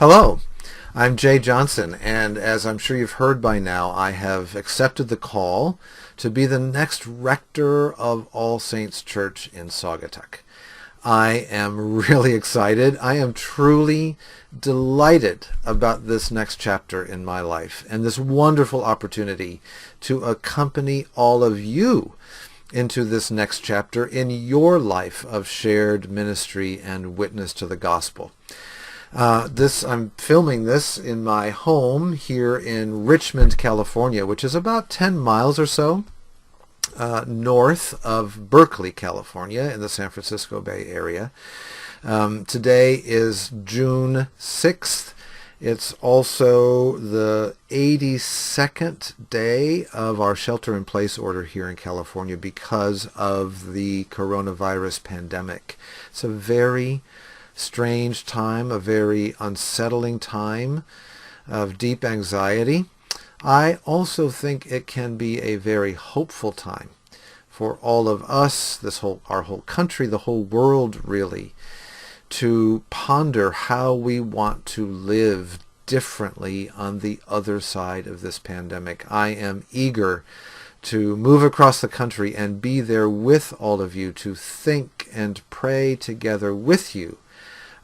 Hello, I'm Jay Johnson, and as I'm sure you've heard by now, I have accepted the call to be the next rector of All Saints Church in Saugatuck. I am really excited. I am truly delighted about this next chapter in my life and this wonderful opportunity to accompany all of you into this next chapter in your life of shared ministry and witness to the gospel. I'm filming this in my home here in Richmond, California, which is about 10 miles or so north of Berkeley, California, in the San Francisco Bay Area. Today is June 6th. It's also the 82nd day of our shelter-in-place order here in California because of the coronavirus pandemic. It's a very strange time, a very unsettling time of deep anxiety. I also think it can be a very hopeful time for all of us, our whole country, the whole world really, to ponder how we want to live differently on the other side of this pandemic. I am eager to move across the country and be there with all of you to think and pray together with you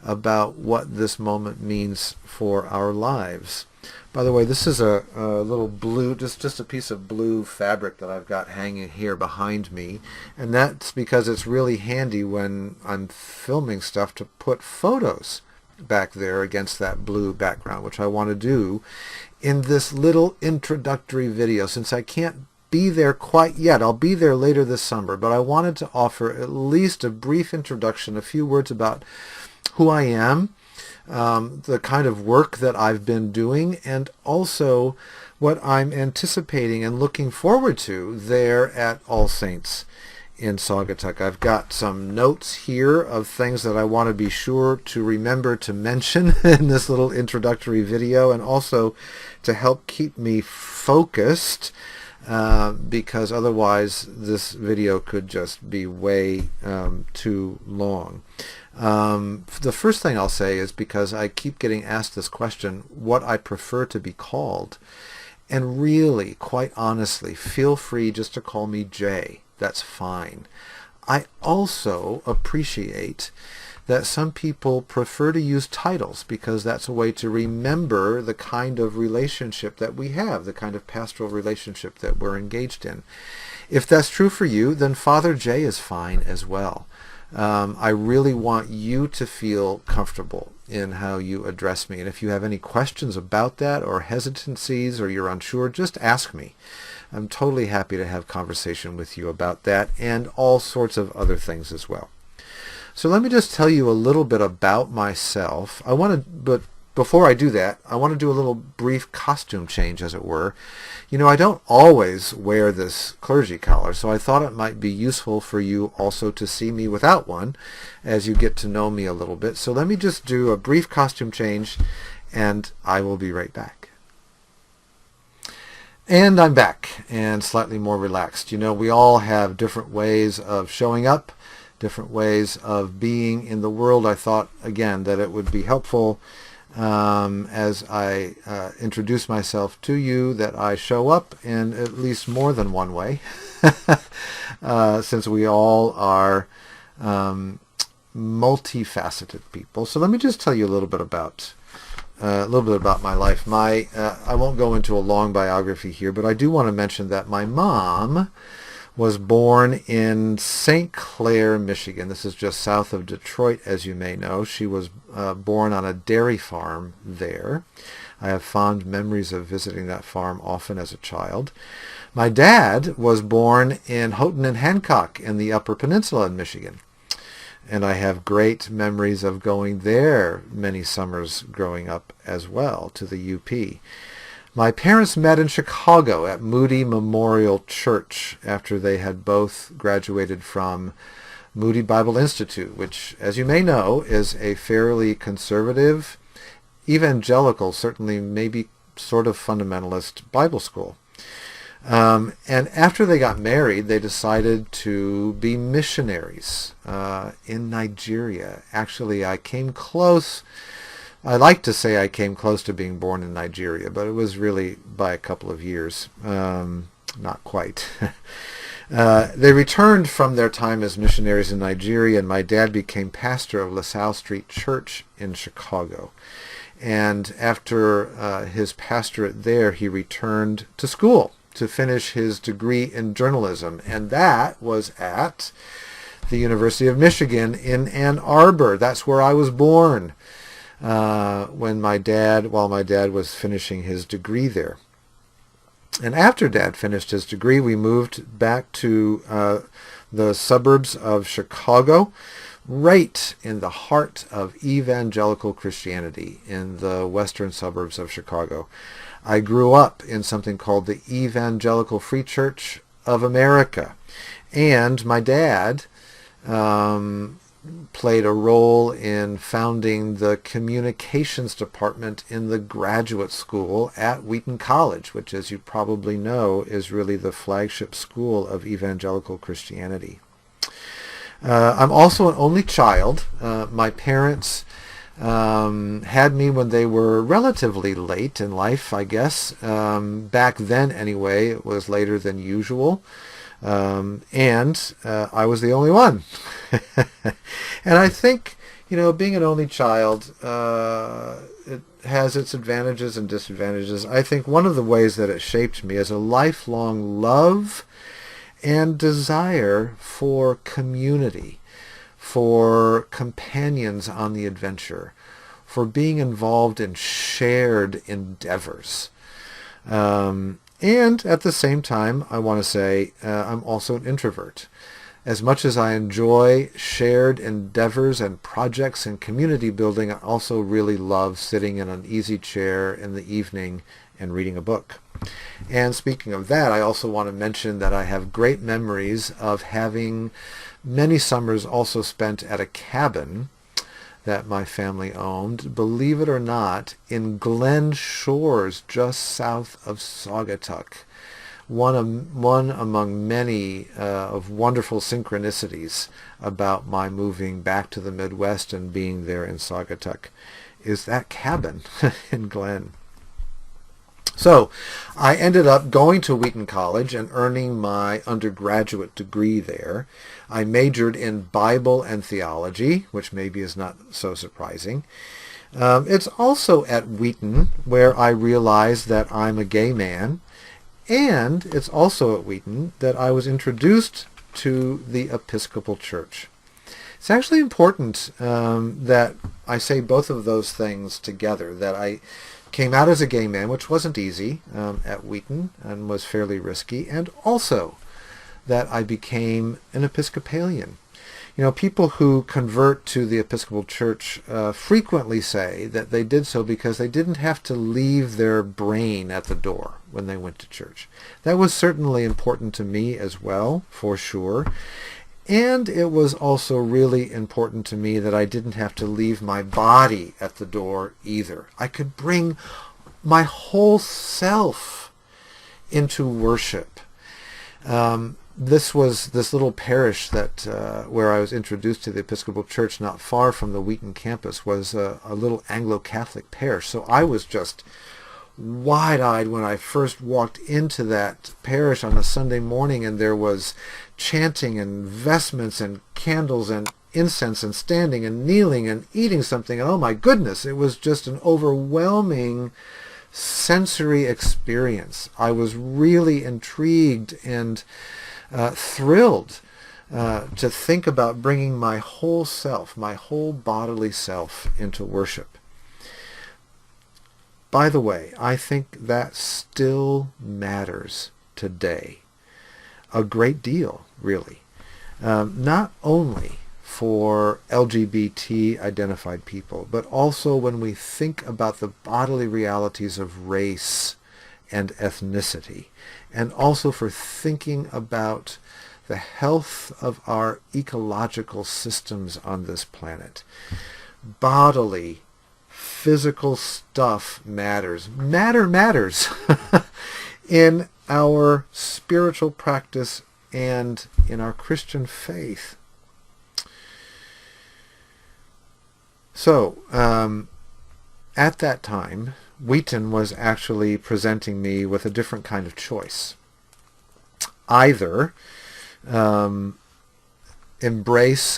about what this moment means for our lives. By the way, this is a little blue, just a piece of blue fabric that I've got hanging here behind me, and that's because it's really handy when I'm filming stuff to put photos back there against that blue background, which I want to do in this little introductory video. Since I can't be there quite yet, I'll be there later this summer, but I wanted to offer at least a brief introduction, a few words about who I am, the kind of work that I've been doing, and also what I'm anticipating and looking forward to there at All Saints in Saugatuck. I've got some notes here of things that I want to be sure to remember to mention in this little introductory video, and also to help keep me focused, because otherwise this video could just be way too long. The first thing I'll say is, because I keep getting asked this question, what I prefer to be called. And really, quite honestly, feel free just to call me Jay. That's fine. I also appreciate that some people prefer to use titles because that's a way to remember the kind of relationship that we have, the kind of pastoral relationship that we're engaged in. If that's true for you, then Father Jay is fine as well. I really want you to feel comfortable in how you address me. And if you have any questions about that or hesitancies or you're unsure, just ask me. I'm totally happy to have conversation with you about that and all sorts of other things as well. So let me just tell you a little bit about myself. But before I do that, I want to do a little brief costume change, as it were. You know, I don't always wear this clergy collar, so I thought it might be useful for you also to see me without one as you get to know me a little bit. So let me just do a brief costume change, and I will be right back. And I'm back, and slightly more relaxed. You know, we all have different ways of showing up, different ways of being in the world. I thought, again, that it would be helpful as I introduce myself to you, that I show up in at least more than one way, since we all are multifaceted people. So let me just tell you a little bit about my life. I won't go into a long biography here, but I do want to mention that my mom was born in St. Clair, Michigan. This is just south of Detroit, as you may know. She was born on a dairy farm there. I have fond memories of visiting that farm often as a child. My dad was born in Houghton and Hancock in the Upper Peninsula in Michigan. And I have great memories of going there many summers growing up as well, to the UP. My parents met in Chicago at Moody Memorial Church after they had both graduated from Moody Bible Institute, which, as you may know, is a fairly conservative, evangelical, certainly maybe sort of fundamentalist Bible school. And after they got married, they decided to be missionaries in Nigeria. Actually, I came close I like to say I came close to being born in Nigeria, but it was really by a couple of years. Not quite. They returned from their time as missionaries in Nigeria, and my dad became pastor of LaSalle Street Church in Chicago. And after his pastorate there, he returned to school to finish his degree in journalism, and that was at the University of Michigan in Ann Arbor. That's where I was born while my dad was finishing his degree there. And after Dad finished his degree, we moved back to the suburbs of Chicago, right in the heart of evangelical Christianity in the western suburbs of Chicago. I grew up in something called the Evangelical Free Church of America. And my dad played a role in founding the communications department in the graduate school at Wheaton College, which, as you probably know, is really the flagship school of evangelical Christianity. I'm also an only child. My parents had me when they were relatively late in life, I guess. Back then, anyway, it was later than usual. And I was the only one. And I think, being an only child, it has its advantages and disadvantages. I think one of the ways that it shaped me is a lifelong love and desire for community, for companions on the adventure, for being involved in shared endeavors. And at the same time, I want to say I'm also an introvert. As much as I enjoy shared endeavors and projects and community building, I also really love sitting in an easy chair in the evening and reading a book. And speaking of that, I also want to mention that I have great memories of having many summers also spent at a cabin that my family owned, believe it or not, in Glen Shores, just south of Saugatuck. One among many of wonderful synchronicities about my moving back to the Midwest and being there in Saugatuck is that cabin in Glen. So I ended up going to Wheaton College and earning my undergraduate degree there. I majored in Bible and theology, which maybe is not so surprising. It's also at Wheaton where I realized that I'm a gay man, and it's also at Wheaton that I was introduced to the Episcopal Church. It's actually important that I say both of those things together, that I came out as a gay man, which wasn't easy at Wheaton and was fairly risky, and also that I became an Episcopalian. People who convert to the Episcopal Church frequently say that they did so because they didn't have to leave their brain at the door when they went to church. That was certainly important to me as well, for sure. And it was also really important to me that I didn't have to leave my body at the door either. I could bring my whole self into worship. This little parish that where I was introduced to the Episcopal Church, not far from the Wheaton campus, was a little Anglo-Catholic parish. So I was just wide-eyed when I first walked into that parish on a Sunday morning, and there was chanting and vestments and candles and incense and standing and kneeling and eating something. And oh my goodness, it was just an overwhelming sensory experience. I was really intrigued and thrilled to think about bringing my whole self, my whole bodily self into worship. By the way, I think that still matters today a great deal, really. Not only for LGBT identified people, but also when we think about the bodily realities of race and ethnicity, and also for thinking about the health of our ecological systems on this planet. Bodily, physical stuff matters. Matter matters in our spiritual practice and in our Christian faith. So, at that time, Wheaton was actually presenting me with a different kind of choice. Either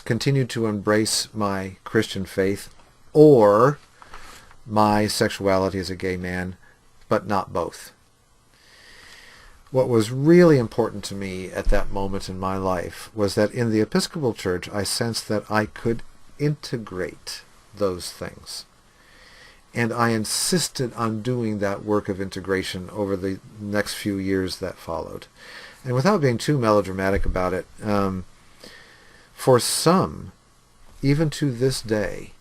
continue to embrace my Christian faith, or my sexuality as a gay man, but not both. What was really important to me at that moment in my life was that in the Episcopal Church, I sensed that I could integrate those things. And I insisted on doing that work of integration over the next few years that followed. And without being too melodramatic about it, for some, even to this day,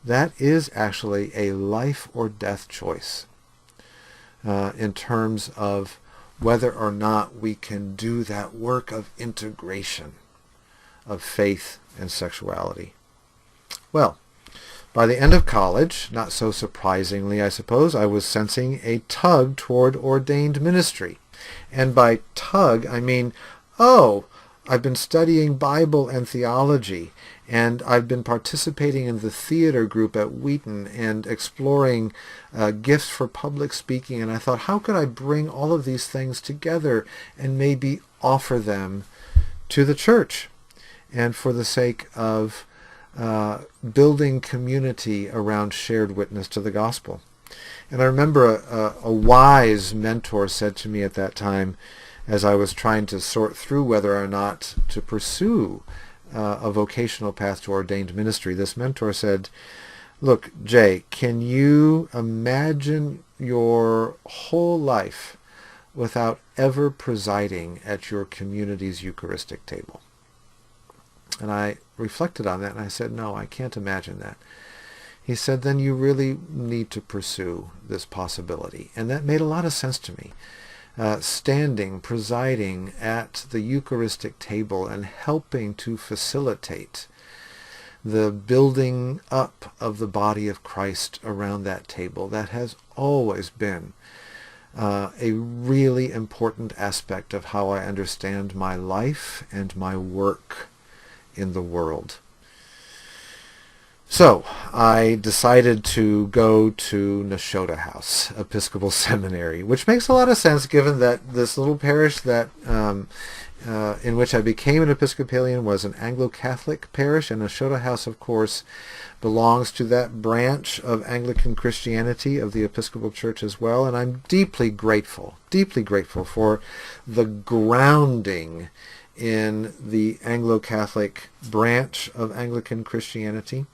that is actually a life or death choice in terms of whether or not we can do that work of integration of faith and sexuality. Well, by the end of college, not so surprisingly, I suppose, I was sensing a tug toward ordained ministry. And by tug, I mean, oh, I've been studying Bible and theology, and I've been participating in the theater group at Wheaton and exploring gifts for public speaking. And I thought, how could I bring all of these things together and maybe offer them to the church? And for the sake of building community around shared witness to the gospel. And I remember a wise mentor said to me at that time, as I was trying to sort through whether or not to pursue a vocational path to ordained ministry, this mentor said, look, Jay, can you imagine your whole life without ever presiding at your community's Eucharistic table? And I reflected on that and I said, no, I can't imagine that. He said, then you really need to pursue this possibility. And that made a lot of sense to me. Standing, presiding at the Eucharistic table and helping to facilitate the building up of the body of Christ around that table, that has always been a really important aspect of how I understand my life and my work in the world. So I decided to go to Nashotah House Episcopal Seminary, which makes a lot of sense given that this little parish that in which I became an Episcopalian was an Anglo-Catholic parish, and Nashotah House, of course, belongs to that branch of Anglican Christianity of the Episcopal Church as well. And I'm deeply grateful for the grounding in the Anglo-Catholic branch of Anglican Christianity.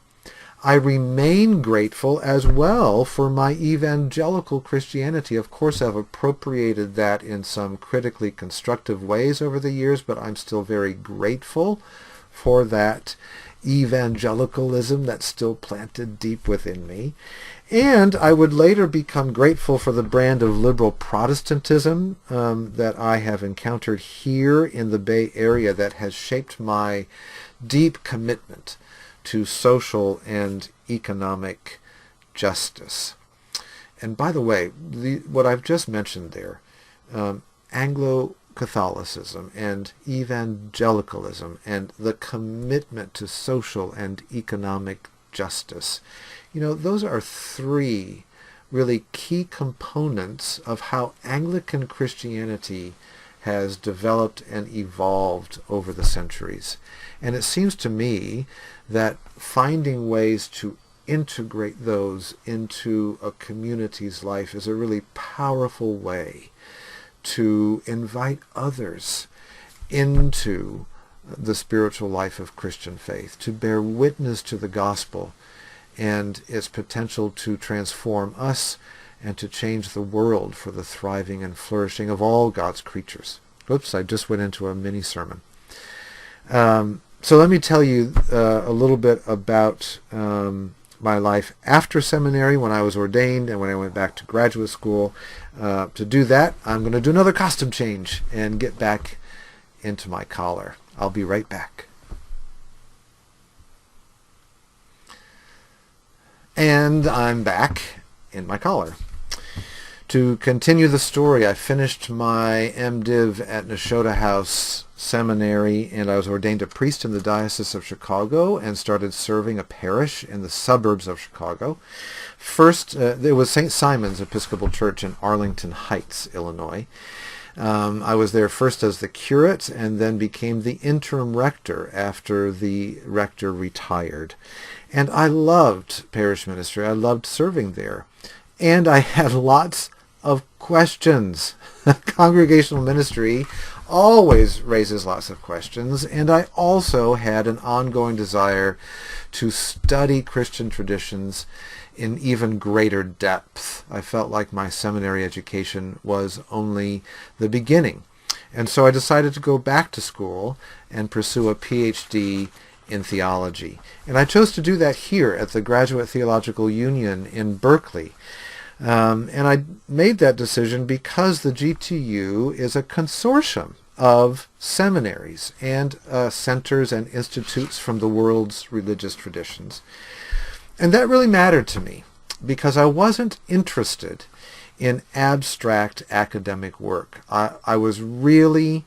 I remain grateful as well for my evangelical Christianity. Of course, I've appropriated that in some critically constructive ways over the years, but I'm still very grateful for that evangelicalism that's still planted deep within me. And I would later become grateful for the brand of liberal Protestantism that I have encountered here in the Bay Area that has shaped my deep commitment to social and economic justice. And by the way, what I've just mentioned there, Anglo-Catholicism and evangelicalism and the commitment to social and economic justice, those are three really key components of how Anglican Christianity has developed and evolved over the centuries. And it seems to me that finding ways to integrate those into a community's life is a really powerful way to invite others into the spiritual life of Christian faith, to bear witness to the gospel and its potential to transform us and to change the world for the thriving and flourishing of all God's creatures. Oops, I just went into a mini sermon. So let me tell you a little bit about my life after seminary, when I was ordained and when I went back to graduate school. To do that, I'm going to do another costume change and get back into my collar. I'll be right back. And I'm back in my collar. To continue the story, I finished my MDiv at Nashotah House Seminary, and I was ordained a priest in the Diocese of Chicago and started serving a parish in the suburbs of Chicago. First, there was St. Simon's Episcopal Church in Arlington Heights, Illinois. I was there first as the curate and then became the interim rector after the rector retired. And I loved parish ministry. I loved serving there. And I had lots of questions. Congregational ministry always raises lots of questions, and I also had an ongoing desire to study Christian traditions in even greater depth. I felt like my seminary education was only the beginning. And so I decided to go back to school and pursue a PhD in theology. And I chose to do that here at the Graduate Theological Union in Berkeley. And I made that decision because the GTU is a consortium of seminaries and centers and institutes from the world's religious traditions. And that really mattered to me because I wasn't interested in abstract academic work. I was really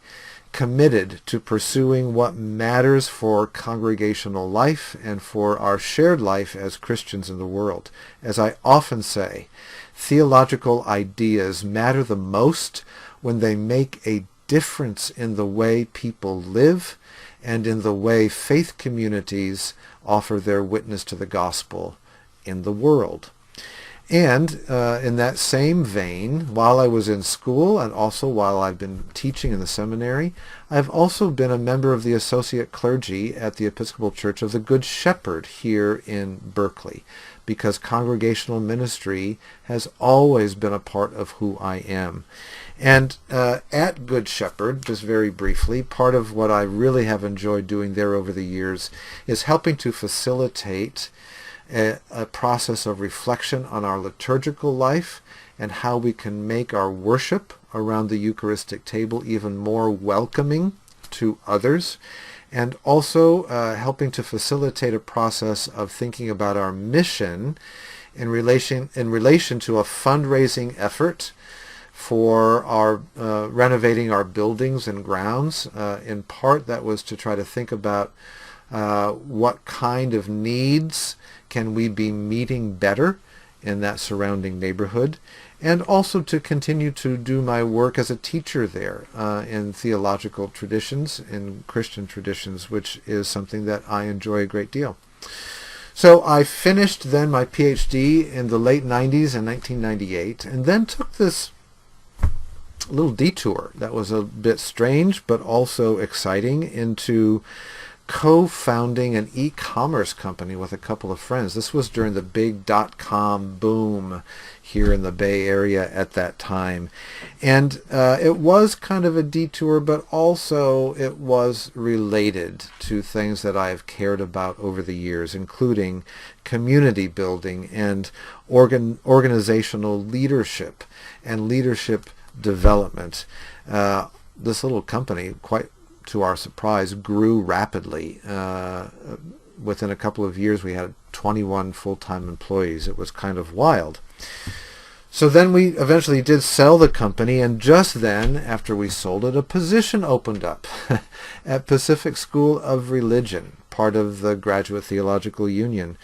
committed to pursuing what matters for congregational life and for our shared life as Christians in the world. As I often say, theological ideas matter the most when they make a difference in the way people live and in the way faith communities offer their witness to the gospel in the world. And in that same vein, while I was in school and also while I've been teaching in the seminary, I've also been a member of the associate clergy at the Episcopal Church of the Good Shepherd here in Berkeley, because congregational ministry has always been a part of who I am. And at Good Shepherd, just very briefly, part of what I really have enjoyed doing there over the years is helping to facilitate a process of reflection on our liturgical life and how we can make our worship around the Eucharistic table even more welcoming to others, and also helping to facilitate a process of thinking about our mission in relation to a fundraising effort for our renovating our buildings and grounds. In part, that was to try to think about what kind of needs can we be meeting better in that surrounding neighborhood, and also to continue to do my work as a teacher there in theological traditions, in Christian traditions, which is something that I enjoy a great deal. So I finished then my PhD in the late 90s in 1998, and then took this little detour that was a bit strange but also exciting into co-founding an e-commerce company with a couple of friends. This was during the big .com boom here in the Bay Area at that time. And it was kind of a detour, but also it was related to things that I have cared about over the years, including community building and organizational leadership and leadership development. This little company, quite to our surprise, grew rapidly. Within a couple of years, we had 21 full-time employees. It was kind of wild. So then we eventually did sell the company, and just then, after we sold it, a position opened up at Pacific School of Religion, part of the Graduate Theological Union.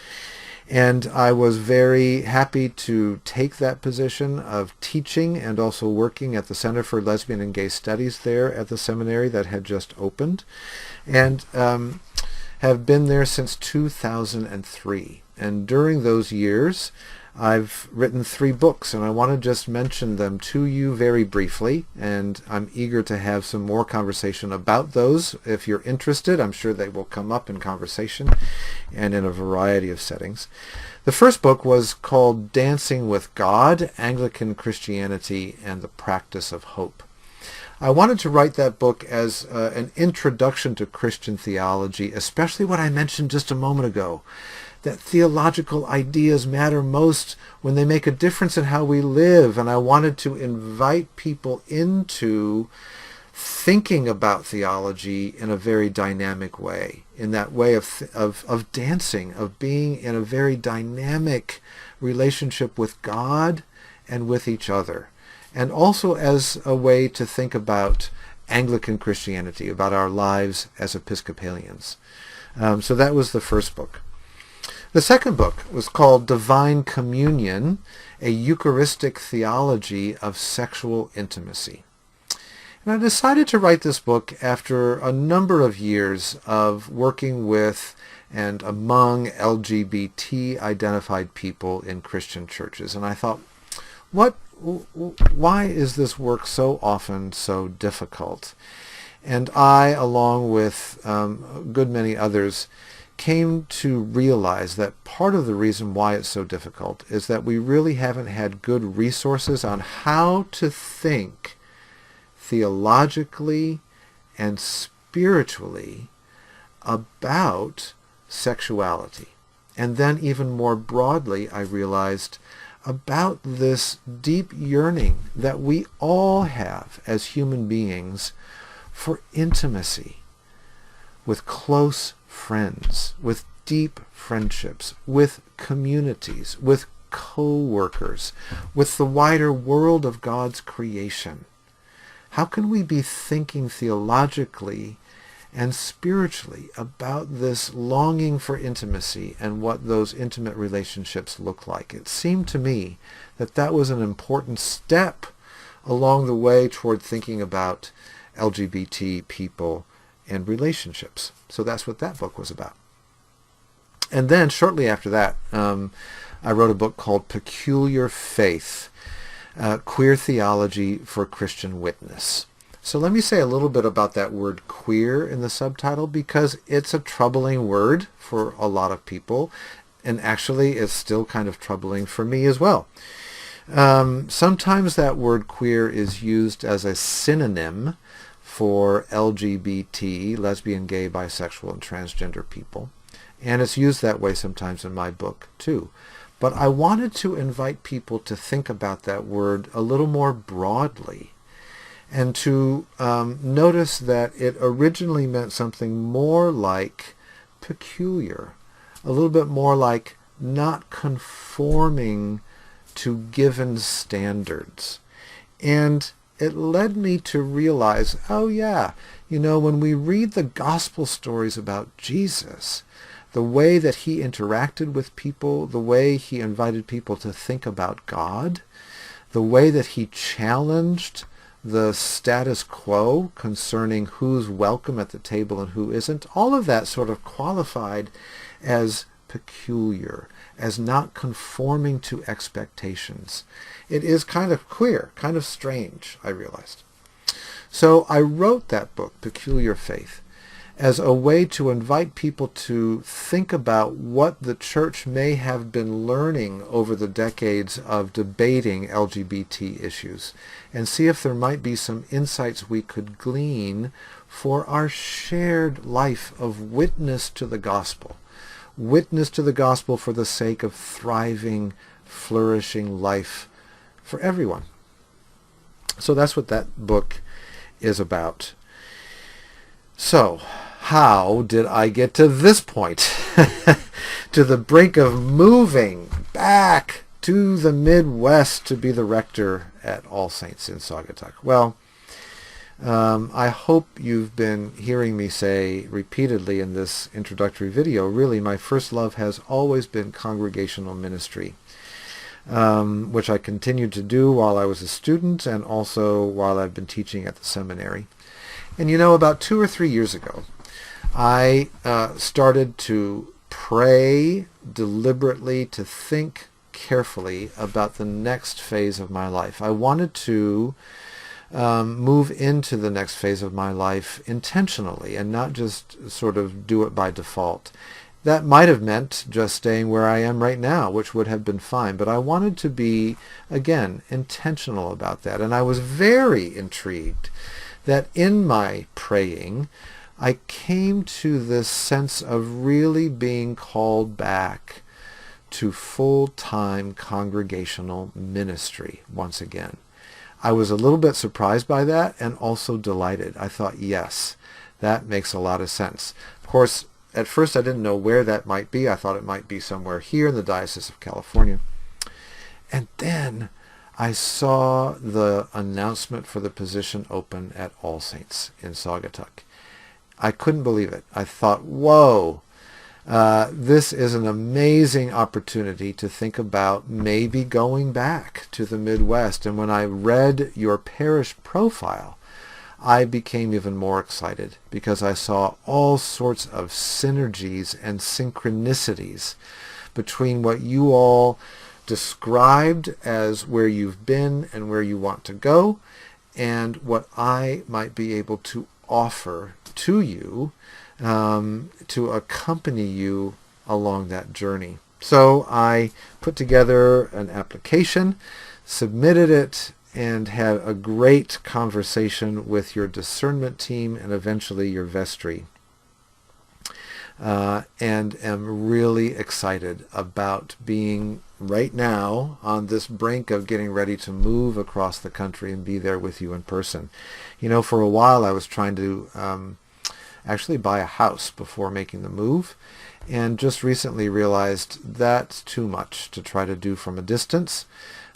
And I was very happy to take that position of teaching and also working at the Center for Lesbian and Gay Studies there at the seminary that had just opened, and have been there since 2003. And during those years, I've written 3 books, and I want to just mention them to you very briefly, and I'm eager to have some more conversation about those. If you're interested, I'm sure they will come up in conversation and in a variety of settings. The first book was called Dancing with God, Anglican Christianity and the Practice of Hope. I wanted to write that book as an introduction to Christian theology, especially what I mentioned just a moment ago, that theological ideas matter most when they make a difference in how we live. And I wanted to invite people into thinking about theology in a very dynamic way, in that way of dancing, of being in a very dynamic relationship with God and with each other, and also as a way to think about Anglican Christianity, about our lives as Episcopalians. So that was the first book. The second book was called Divine Communion, a Eucharistic Theology of Sexual Intimacy. And I decided to write this book after a number of years of working with and among LGBT-identified people in Christian churches. And I thought, why is this work so often so difficult? And I, along with a good many others, came to realize that part of the reason why it's so difficult is that we really haven't had good resources on how to think theologically and spiritually about sexuality. And then even more broadly, I realized about this deep yearning that we all have as human beings for intimacy with close friends, with deep friendships, with communities, with co-workers, with the wider world of God's creation. How can we be thinking theologically and spiritually about this longing for intimacy and what those intimate relationships look like? It seemed to me that that was an important step along the way toward thinking about LGBT people and relationships. So that's what that book was about. And then shortly after that, I wrote a book called Peculiar Faith, Queer Theology for Christian Witness. So let me say a little bit about that word queer in the subtitle, because it's a troubling word for a lot of people, and actually it's still kind of troubling for me as well. Sometimes that word queer is used as a synonym for LGBT, lesbian, gay, bisexual, and transgender people. And it's used that way sometimes in my book too. But I wanted to invite people to think about that word a little more broadly, and to notice that it originally meant something more like peculiar, a little bit more like not conforming to given standards. And it led me to realize, oh yeah, when we read the gospel stories about Jesus, the way that he interacted with people, the way he invited people to think about God, the way that he challenged the status quo concerning who's welcome at the table and who isn't, all of that sort of qualified as peculiar, as not conforming to expectations. It is kind of queer, kind of strange, I realized. So I wrote that book, Peculiar Faith, as a way to invite people to think about what the church may have been learning over the decades of debating LGBT issues, and see if there might be some insights we could glean for our shared life of witness to the gospel. Witness to the gospel for the sake of thriving, flourishing life for everyone. So that's what that book is about. So, how did I get to this point? To the brink of moving back to the Midwest to be the rector at All Saints in Saugatuck. Well, I hope you've been hearing me say repeatedly in this introductory video, really my first love has always been congregational ministry, which I continued to do while I was a student and also while I've been teaching at the seminary. And about 2 or 3 years ago, I started to pray deliberately, to think carefully about the next phase of my life. I wanted to move into the next phase of my life intentionally and not just sort of do it by default. That might have meant just staying where I am right now, which would have been fine, but I wanted to be, again, intentional about that. And I was very intrigued that in my praying, I came to this sense of really being called back to full-time congregational ministry once again. I was a little bit surprised by that and also delighted. I thought, yes, that makes a lot of sense. Of course, at first I didn't know where that might be. I thought it might be somewhere here in the Diocese of California. And then I saw the announcement for the position open at All Saints in Saugatuck. I couldn't believe it. I thought, whoa, this is an amazing opportunity to think about maybe going back to the Midwest. And when I read your parish profile, I became even more excited because I saw all sorts of synergies and synchronicities between what you all described as where you've been and where you want to go, and what I might be able to offer to you to accompany you along that journey. So I put together an application, submitted it, and had a great conversation with your discernment team and eventually your vestry. And am really excited about being right now on this brink of getting ready to move across the country and be there with you in person. You know, for a while I was trying to actually buy a house before making the move, and just recently realized that's too much to try to do from a distance.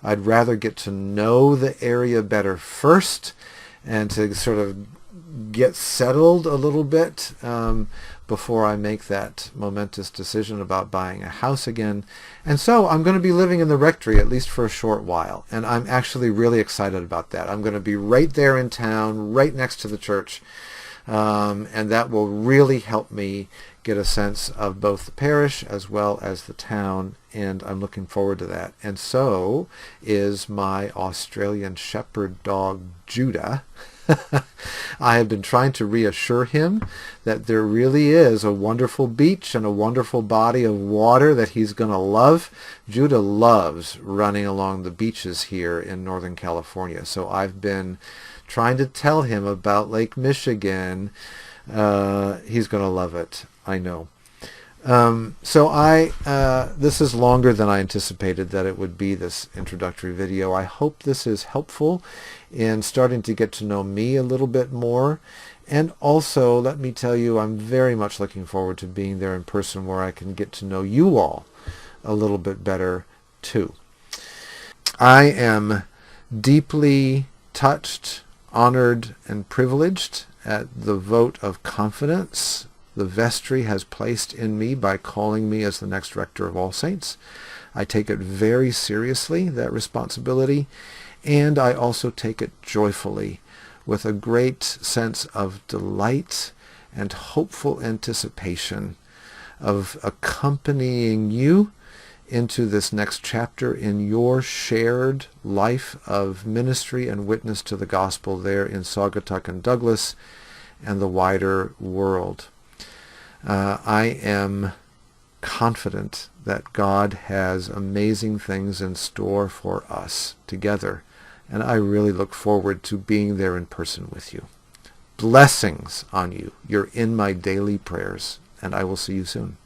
I'd rather get to know the area better first and to sort of get settled a little bit before I make that momentous decision about buying a house again. And so I'm going to be living in the rectory at least for a short while, and I'm actually really excited about that. I'm going to be right there in town, right next to the church, and that will really help me get a sense of both the parish as well as the town, and I'm looking forward to that. And so is my Australian Shepherd dog, Judah. I have been trying to reassure him that there really is a wonderful beach and a wonderful body of water that he's going to love. Judah loves running along the beaches here in Northern California, so I've been trying to tell him about Lake Michigan. He's going to love it, I know. This is longer than I anticipated that it would be, this introductory video. I hope this is helpful in starting to get to know me a little bit more. And also, let me tell you, I'm very much looking forward to being there in person where I can get to know you all a little bit better too. I am deeply touched, honored, and privileged at the vote of confidence the vestry has placed in me by calling me as the next rector of All Saints. I take it very seriously, that responsibility, and I also take it joyfully, with a great sense of delight and hopeful anticipation of accompanying you into this next chapter in your shared life of ministry and witness to the gospel there in Saugatuck and Douglas and the wider world. I am confident that God has amazing things in store for us together, and I really look forward to being there in person with you. Blessings on you. You're in my daily prayers, and I will see you soon.